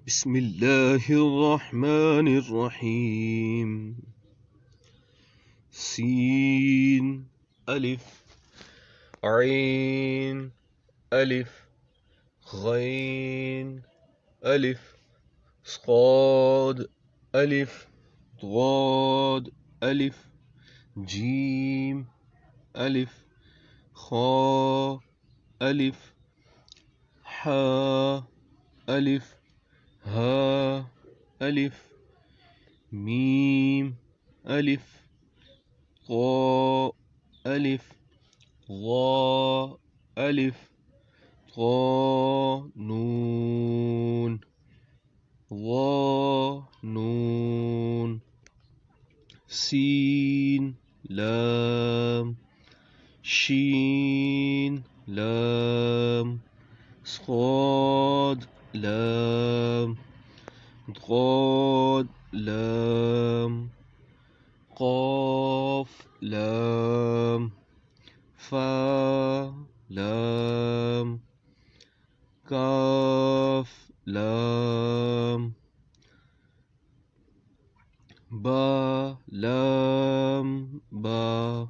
بسم الله الرحمن الرحيم. سين ألف عين ألف غين ألف صاد ألف ضاد ألف جيم ألف خا ألف حا ألف ها ألف ميم ألف طاء ألف ظاء ألف طاء نون ظاء نون سين لام شين لام صاد لام ضاد لام قاف لام فا لام كاف لام با لام با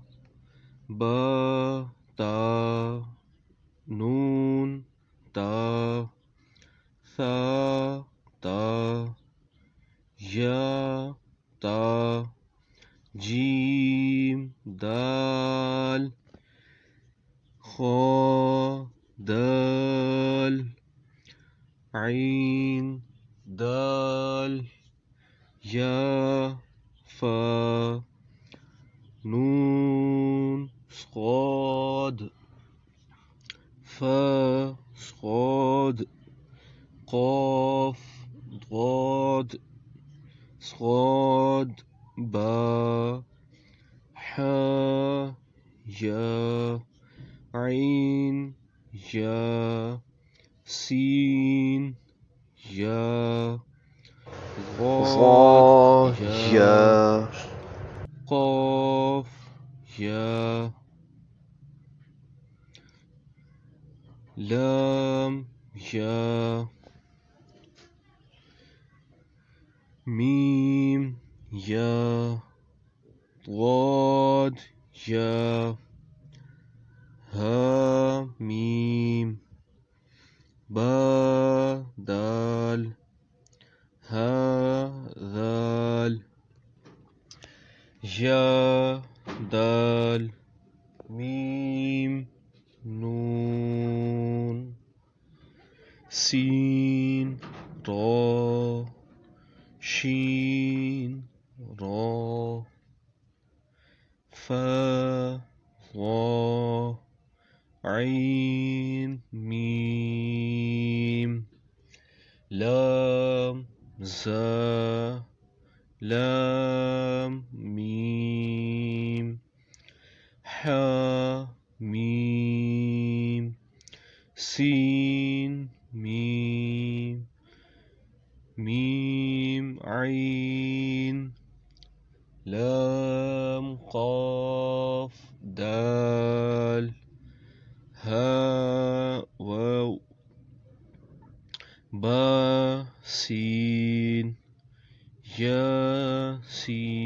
با تا نون تا ثا تا یا تا جيم دال خا دال عين دال يا فا نون صاد فا صاد قاف ضاد صاد با حا يا عين يا سين يا ظا يا قاف يا لام يا ميم يا ضاد يا ها ميم با دال ها ذال يا دال ميم نون سين را شين را فا ظا عين ميم لام زا لام ميم حا ميم سين ميم ميم عين لام قاف دال ها واو با سين يا سين